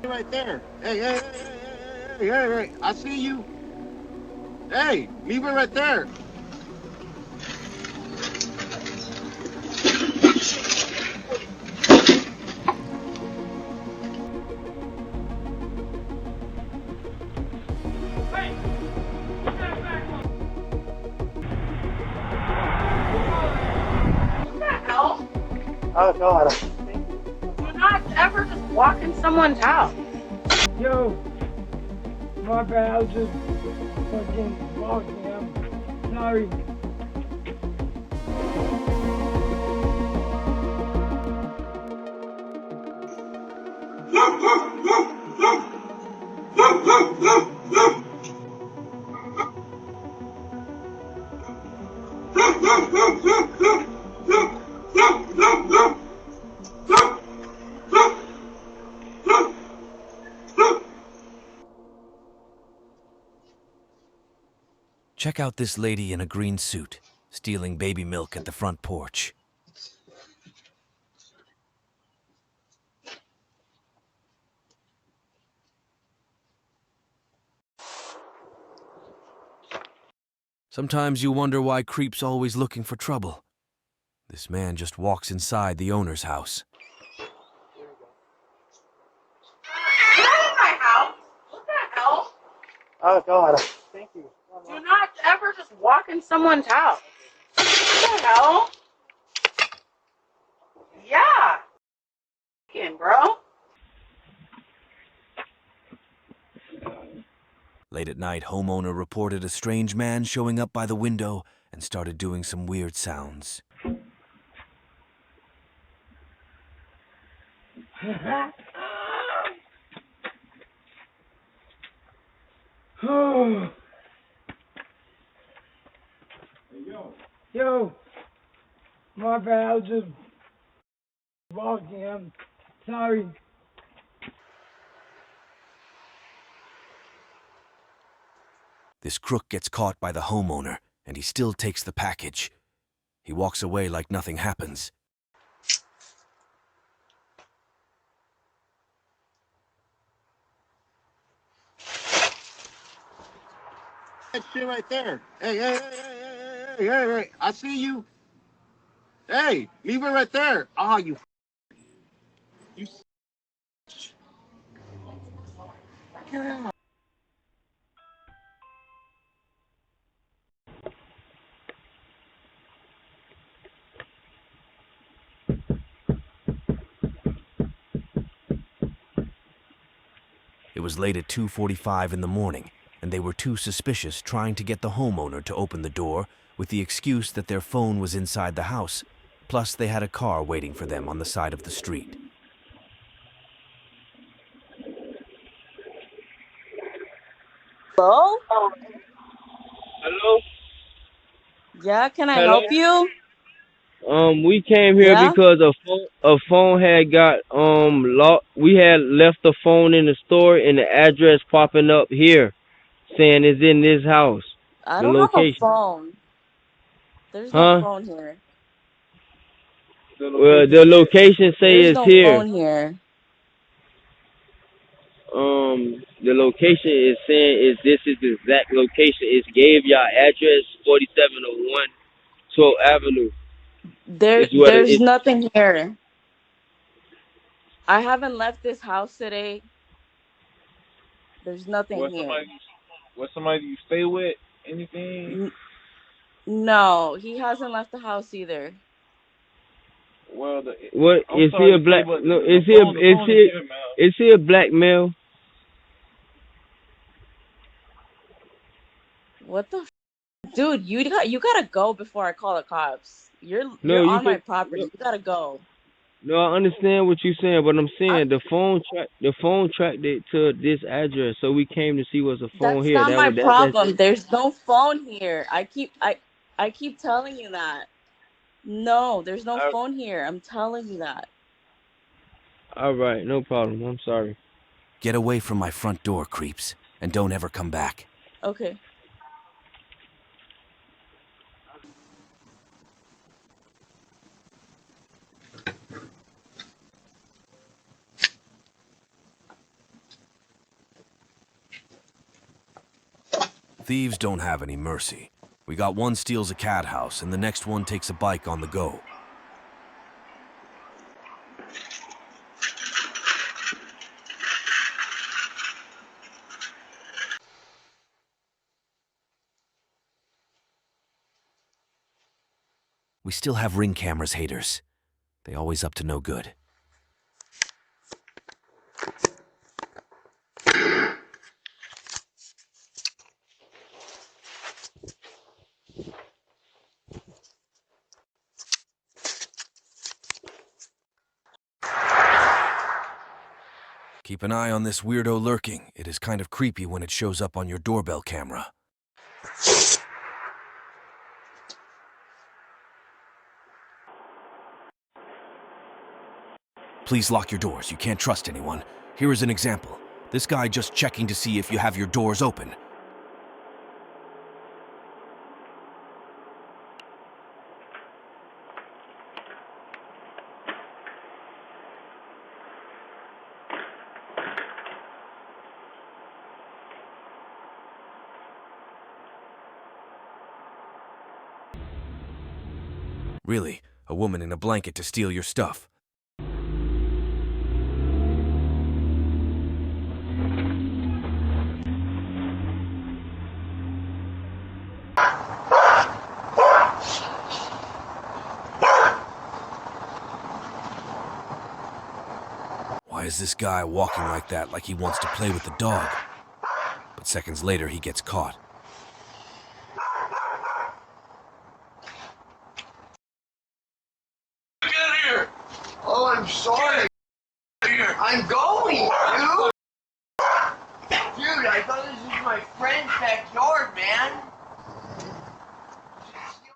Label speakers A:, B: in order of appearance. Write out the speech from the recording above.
A: right there. Hey, I see you. Hey, leave it right there.
B: Hell,
C: Oh God.
B: do not ever just walk in someone's house.
C: Yo, my bad. I was just fucking walking. I'm sorry.
D: Check out this lady in a green suit, stealing baby milk at the front porch. Sometimes you wonder why creeps always looking for trouble. This man just walks inside the owner's house.
B: Get out of my house. What the hell?
C: Oh God. Thank you.
B: Do not ever just walk in someone's house. What the hell? Yeah. Fucking bro.
D: Late at night, homeowner reported a strange man showing up by the window and started doing some weird sounds.
C: Oh. Yo, my bad. I was just walking. I'm sorry.
D: This crook gets caught by the homeowner, and he still takes the package. He walks away like nothing happens.
A: That shit right there. Hey, I see you. Hey, leave it right there. Ah, you.
D: It was late at 2:45 in the morning, and they were too suspicious trying to get the homeowner to open the door with the excuse that their phone was inside the house, plus they had a car waiting for them on the side of the street.
B: Hello?
E: Hello?
B: Yeah, can I
E: Hello?
B: help you?
E: We came here
B: Yeah?
E: because a phone had got locked. We had left the phone in the store and the address popping up here saying it's in this house.
B: I
E: The
B: don't have a
E: location.
B: phone. There's no
E: Huh?
B: phone here.
E: Well, the location say
B: There's
E: it's
B: no
E: here.
B: phone here.
E: The location is saying is this is the exact location. It gave y'all address 4701 12th Avenue. Is what it
B: There's
E: is.
B: nothing here. I haven't left this house today. There's nothing
F: What
B: here.
F: somebody you stay with? Anything?
B: N- no, he hasn't left the house either.
F: Well,
E: What
F: I'm
E: is he
F: sorry
E: a
F: to say,
E: black?
F: but
E: No,
F: the phone is here, man.
E: is he a black male?
B: What the dude? You gotta go before I call the cops.
E: No,
B: You're
E: you
B: on my
E: can.
B: property.
E: No,
B: You gotta go.
E: no, I understand what you're saying, but I'm
B: I,
E: saying the phone tracked it to this address, so we came to see what's a phone
B: that's
E: here.
B: not my
E: That's
B: problem. There's no phone here. I keep telling you that. No, there's no phone here. I'm telling you that.
E: all right. No problem. I'm sorry.
D: Get away from my front door, creeps, and don't ever come back.
B: Okay.
D: Thieves don't have any mercy. We got one steals a cat house, and the next one takes a bike on the go. We still have Ring cameras, haters. They always up to no good. Keep an eye on this weirdo lurking. It is kind of creepy when it shows up on your doorbell camera. Please lock your doors. You can't trust anyone. Here is an example. This guy just checking to see if you have your doors open. Really, a woman in a blanket to steal your stuff. Why is this guy walking like that, like he wants to play with the dog? But seconds later, he gets caught.
G: Get here! Oh, I'm sorry. Here. I'm going, dude! Dude, I thought this was my friend's backyard, man.